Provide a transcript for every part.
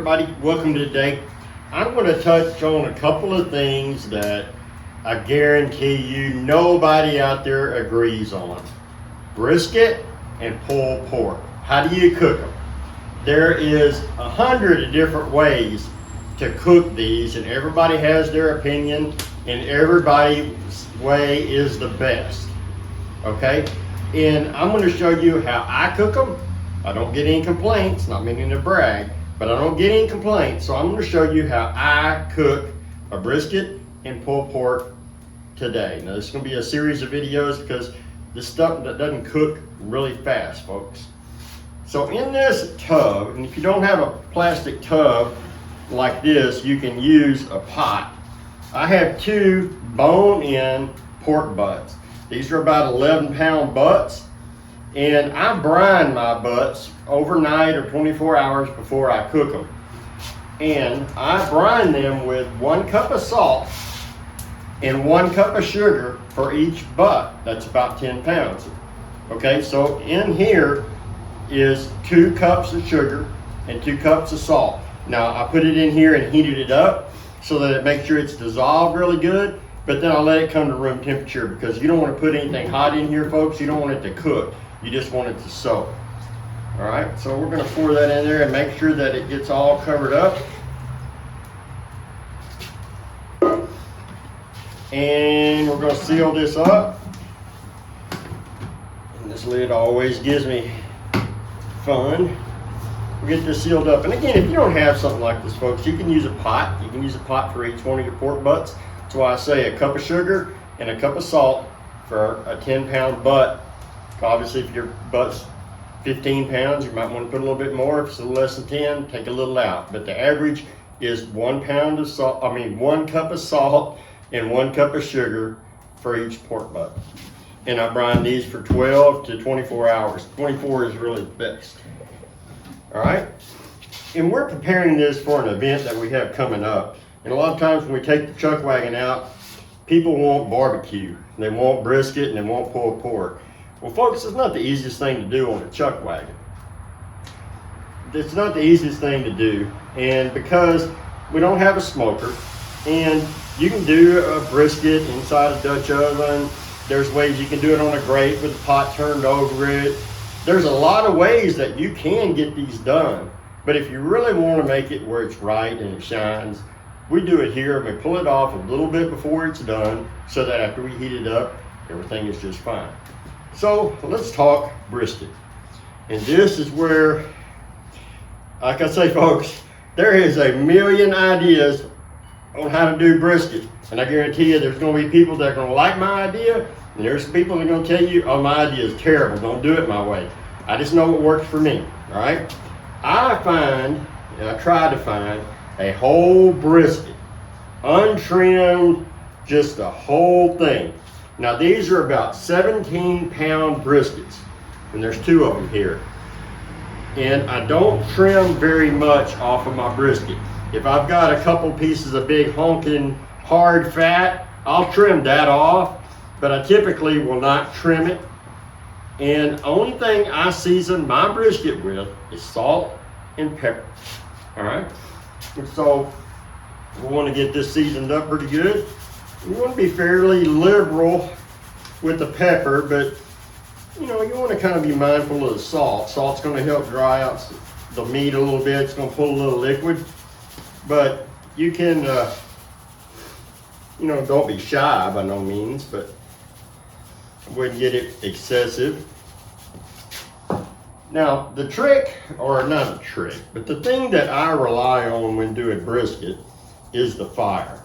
everybody, welcome today. I'm going to touch on a couple of things that I guarantee you nobody out there agrees on. Brisket and pulled pork. How do you cook them? There is 100 different ways to cook these, and everybody has their opinion, and everybody's way is the best. Okay? And I'm going to show you how I cook them. I don't get any complaints, not meaning to brag, but I don't get any complaints. So I'm going to show you how I cook a brisket and pulled pork today. Now this is going to be a series of videos because this stuff that doesn't cook really fast, folks. So in this tub, and if you don't have a plastic tub like this, you can use a pot. I have 2 bone-in pork butts. These are about 11-pound butts. And I brine my butts overnight or 24 hours before I cook them. And I brine them with 1 cup of salt and 1 cup of sugar for each butt. That's about 10 pounds. Okay, so in here is 2 cups of sugar and 2 cups of salt. Now I put it in here and heated it up so that it makes sure it's dissolved really good, but then I'll let it come to room temperature because you don't want to put anything hot in here, folks. You don't want it to cook. You just want it to soak. All right, so we're going to pour that in there and make sure that it gets all covered up. And we're going to seal this up. And this lid always gives me fun. We'll get this sealed up. And again, if you don't have something like this, folks, you can use a pot. You can use a pot for each one of your pork butts. That's why I say a cup of sugar and a cup of salt for a 10-pound butt. Obviously, if your butt's 15 pounds, you might want to put a little bit more. If it's a little less than 10, take a little out. But the average is 1 pound of salt, 1 cup of salt and 1 cup of sugar for each pork butt. And I brine these for 12 to 24 hours. 24 is really the best. All right? And we're preparing this for an event that we have coming up. And a lot of times when we take the chuck wagon out, people want barbecue. They want brisket and they want pulled pork. Well, folks, it's not the easiest thing to do on a chuck wagon. It's not the easiest thing to do, and because we don't have a smoker, and you can do a brisket inside a Dutch oven. There's ways you can do it on a grate with the pot turned over it. There's a lot of ways that you can get these done, but if you really want to make it where it's right and it shines, we do it here and we pull it off a little bit before it's done so that after we heat it up, everything is just fine. So let's talk brisket. And this is where, like I say, folks, there is a million ideas on how to do brisket. And I guarantee you there's going to be people that are going to like my idea, and there's people that are going to tell you, oh, my idea is terrible, don't do it my way. I just know what works for me, all right? I try to find a whole brisket, untrimmed, just the whole thing. Now these are about 17-pound briskets, and there's 2 of them here. And I don't trim very much off of my brisket. If I've got a couple pieces of big honking hard fat, I'll trim that off, but I typically will not trim it. And the only thing I season my brisket with is salt and pepper. All right, and so we want to get this seasoned up pretty good. You want to be fairly liberal with the pepper, but you know, you want to kind of be mindful of the salt. Salt's going to help dry out the meat a little bit. It's going to pull a little liquid, but you can, you know, don't be shy by no means, but I wouldn't get it excessive. Now, the trick, or not a trick, but the thing that I rely on when doing brisket is the fire.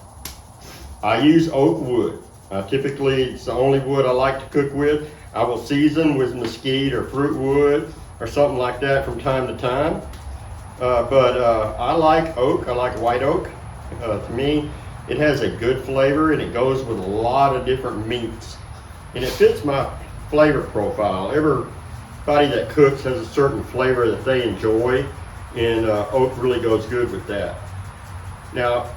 I use oak wood. Typically, it's the only wood I like to cook with. I will season with mesquite or fruit wood or something like that from time to time. But I like oak. I like white oak. To me, it has a good flavor and it goes with a lot of different meats. And it fits my flavor profile. Everybody that cooks has a certain flavor that they enjoy, and oak really goes good with that. Now,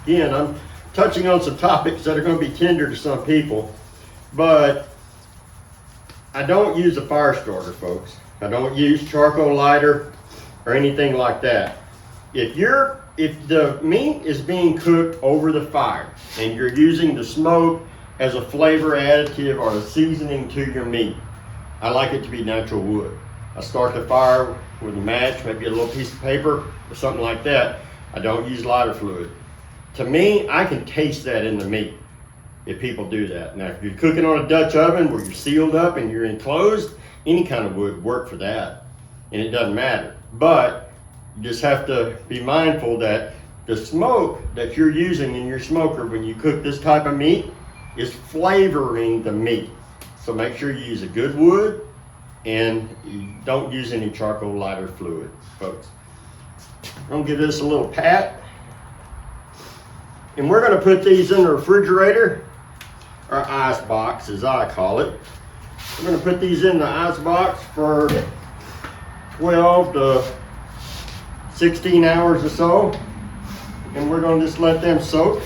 again, I'm touching on some topics that are going to be tender to some people, but I don't use a fire starter, folks. I don't use charcoal lighter or anything like that. If the meat is being cooked over the fire and you're using the smoke as a flavor additive or a seasoning to your meat, I like it to be natural wood. I start the fire with a match, maybe a little piece of paper or something like that. I don't use lighter fluid. To me, I can taste that in the meat if people do that. Now, if you're cooking on a Dutch oven where you're sealed up and you're enclosed, any kind of wood work for that, and it doesn't matter. But you just have to be mindful that the smoke that you're using in your smoker when you cook this type of meat is flavoring the meat. So make sure you use a good wood and you don't use any charcoal lighter fluid, folks. I'm gonna give this a little pat. And we're gonna put these in the refrigerator, or ice box as I call it. We're gonna put these in the ice box for 12 to 16 hours or so. And we're gonna just let them soak.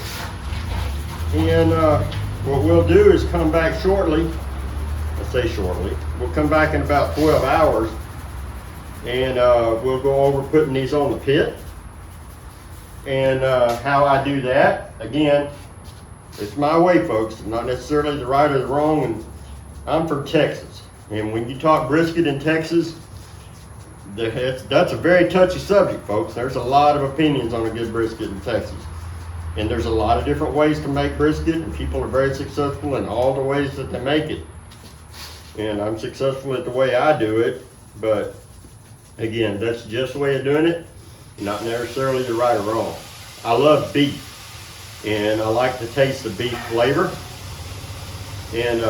And what we'll do is come back shortly. I say shortly. We'll come back in about 12 hours and we'll go over putting these on the pit. And how I do that, again, it's my way, folks. It's not necessarily the right or the wrong. And I'm from Texas. And when you talk brisket in Texas, that's a very touchy subject, folks. There's a lot of opinions on a good brisket in Texas. And there's a lot of different ways to make brisket, and people are very successful in all the ways that they make it. And I'm successful at the way I do it, but again, that's just the way of doing it, not necessarily the right or wrong. I love beef, and I like to taste the beef flavor. And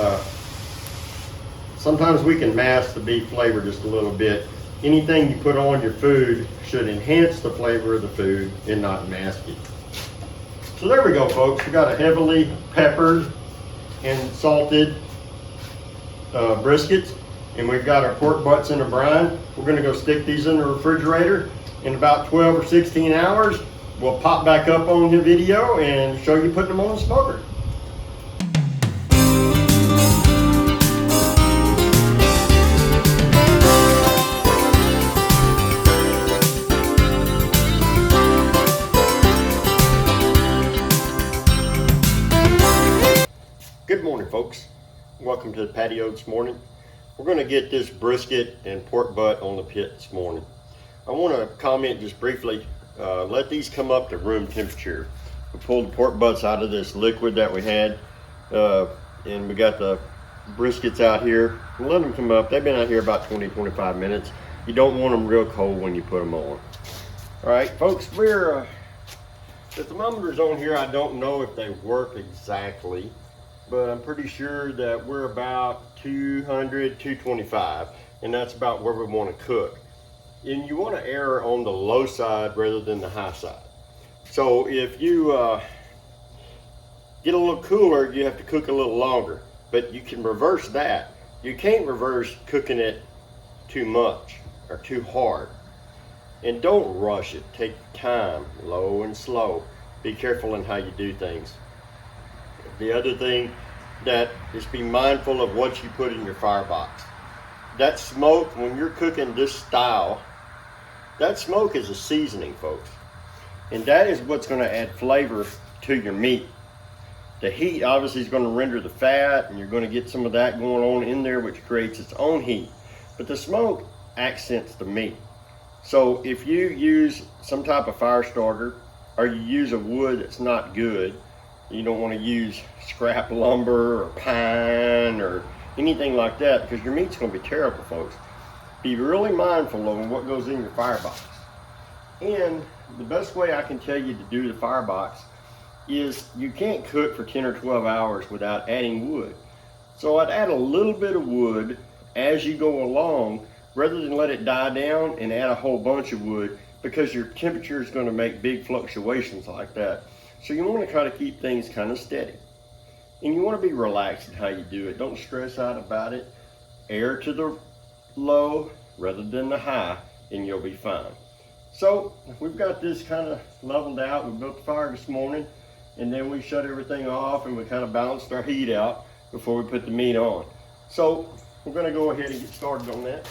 sometimes we can mask the beef flavor just a little bit. Anything you put on your food should enhance the flavor of the food and not mask it. So there we go, folks. We got a heavily peppered and salted brisket, and we've got our pork butts in a brine. We're gonna go stick these in the refrigerator. In about 12 or 16 hours, we'll pop back up on the video and show you putting them on the smoker. Good morning, folks. Welcome to the patio this morning. We're going to get this brisket and pork butt on the pit this morning. I want to comment just briefly. Let these come up to room temperature. We pulled the pork butts out of this liquid that we had, and we got the briskets out here. We'll let them come up. They've been out here about 20-25 minutes. You don't want them real cold when you put them on. All right, folks, the thermometers on here, I don't know if they work exactly, but I'm pretty sure that we're about 200, 225, and that's about where we want to cook. And you want to err on the low side rather than the high side. So if you get a little cooler, you have to cook a little longer, but you can reverse that. You can't reverse cooking it too much or too hard. And don't rush it. Take time, low and slow. Be careful in how you do things. The other thing that is be mindful of what you put in your firebox. That smoke, when you're cooking this style, that smoke is a seasoning, folks. And that is what's going to add flavor to your meat. The heat obviously is going to render the fat, and you're going to get some of that going on in there, which creates its own heat. But the smoke accents the meat. So if you use some type of fire starter, or you use a wood that's not good, you don't want to use scrap lumber or pine or anything like that, because your meat's going to be terrible, folks. Be really mindful of what goes in your firebox. And the best way I can tell you to do the firebox is you can't cook for 10 or 12 hours without adding wood. So I'd add a little bit of wood as you go along, rather than let it die down and add a whole bunch of wood, because your temperature is going to make big fluctuations like that. So you want to try to keep things kind of steady. And you want to be relaxed in how you do it. Don't stress out about it. Air to the low rather than the high, and you'll be fine. So we've got this kind of leveled out. We built the fire this morning, and then we shut everything off, and we kind of balanced our heat out before we put the meat on. So we're going to go ahead and get started on that.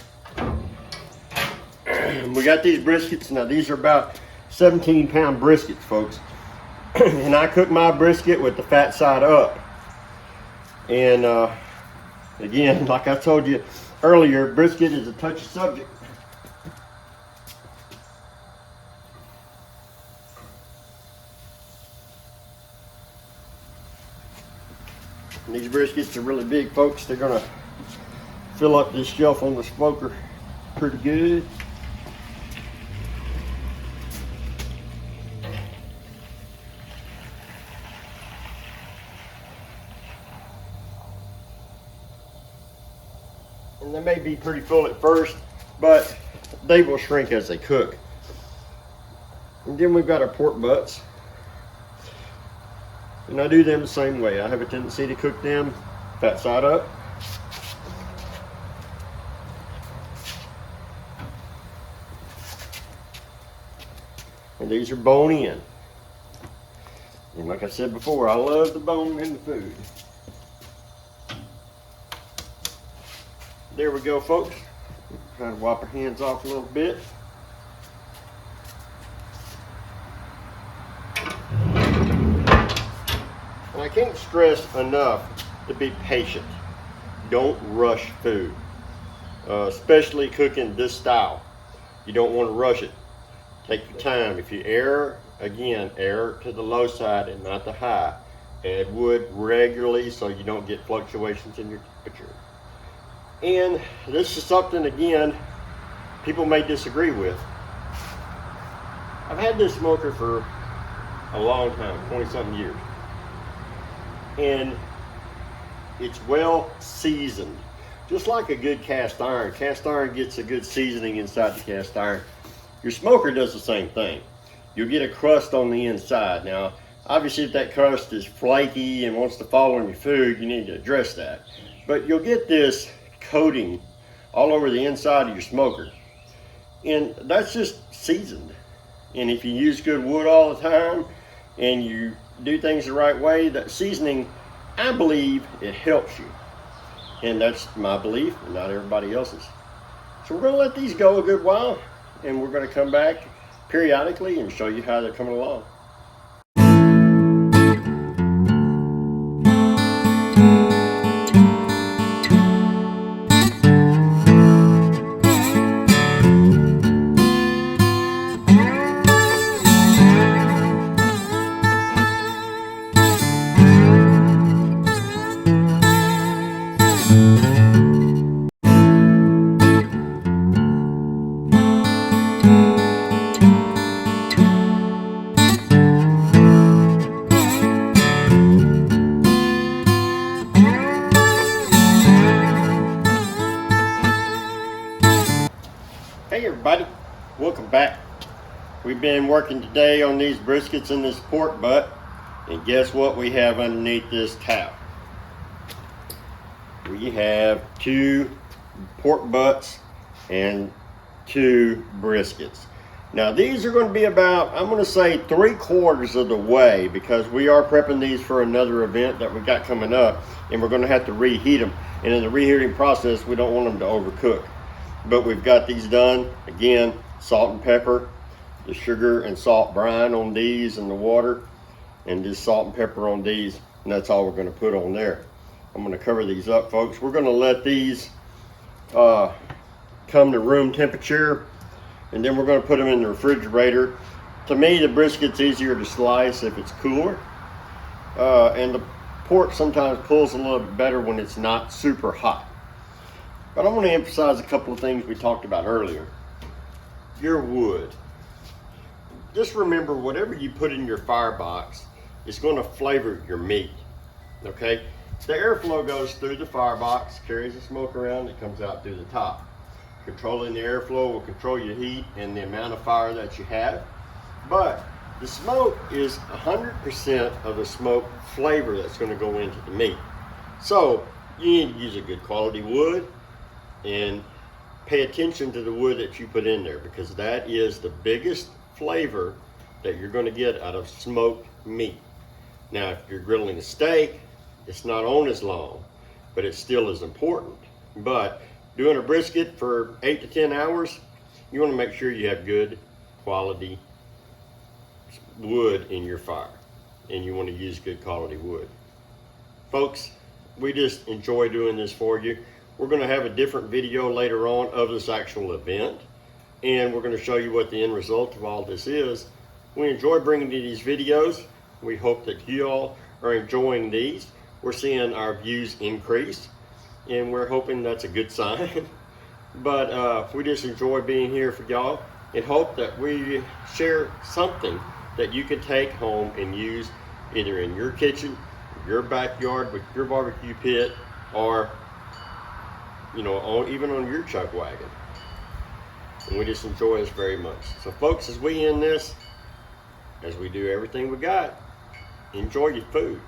We got these briskets. Now these are about 17-pound briskets, folks. And I cook my brisket with the fat side up. And again, like I told you earlier, brisket is a touchy subject. And these briskets are really big, folks. They're gonna fill up this shelf on the smoker pretty good. And they may be pretty full at first, but they will shrink as they cook. And then we've got our pork butts. And I do them the same way. I have a tendency to cook them fat side up. And these are bone in. And like I said before, I love the bone in the food. There we go, folks. Try to wipe our hands off a little bit. And I can't stress enough to be patient. Don't rush food, especially cooking this style. You don't want to rush it. Take your time. If you err, again, err to the low side and not the high. Add wood regularly so you don't get fluctuations in your temperature. And this is something, again, people may disagree with. I've had this smoker for a long time, 20-something years. And it's well seasoned. Just like a good cast iron. Cast iron gets a good seasoning inside the cast iron. Your smoker does the same thing. You'll get a crust on the inside. Now, obviously if that crust is flaky and wants to fall on your food, you need to address that. But you'll get this coating all over the inside of your smoker. And that's just seasoned. And if you use good wood all the time and you do things the right way, that seasoning, I believe it helps you. And that's my belief and not everybody else's. So we're going to let these go a good while, and we're going to come back periodically and show you how they're coming along. Hey everybody, welcome back. We've been working today on these briskets and this pork butt, and guess what we have underneath this towel? We have 2 pork butts and 2 briskets. Now these are going to be about, I'm going to say 3/4 of the way, because we are prepping these for another event that we got coming up, and we're going to have to reheat them. And in the reheating process, we don't want them to overcook. But we've got these done. Again, salt and pepper, the sugar and salt brine on these and the water, and just salt and pepper on these, and that's all we're going to put on there. I'm going to cover these up, folks. We're going to let these come to room temperature, and then we're going to put them in the refrigerator. To me, the brisket's easier to slice if it's cooler, and the pork sometimes pulls a little bit better when it's not super hot. But I want to emphasize a couple of things we talked about earlier. Your wood. Just remember, whatever you put in your firebox is going to flavor your meat. Okay? The airflow goes through the firebox, carries the smoke around, it comes out through the top. Controlling the airflow will control your heat and the amount of fire that you have. But the smoke is 100% of the smoke flavor that's going to go into the meat. So you need to use a good quality wood, and pay attention to the wood that you put in there, because that is the biggest flavor that you're going to get out of smoked meat. Now, if you're grilling a steak, it's not on as long, but it still is important. But doing a brisket for 8 to 10 hours, You want to make sure you have good quality wood in your fire, and you want to use good quality wood. Folks, we just enjoy doing this for you. We're going to have a different video later on of this actual event, and we're going to show you what the end result of all this is. We enjoy bringing you these videos. We hope that you all are enjoying these. We're seeing our views increase, and we're hoping that's a good sign. But we just enjoy being here for y'all, and hope that we share something that you can take home and use either in your kitchen, your backyard with your barbecue pit, or even on your chuck wagon. And we just enjoy this very much. So folks, as we end this, as we do everything we got, enjoy your food.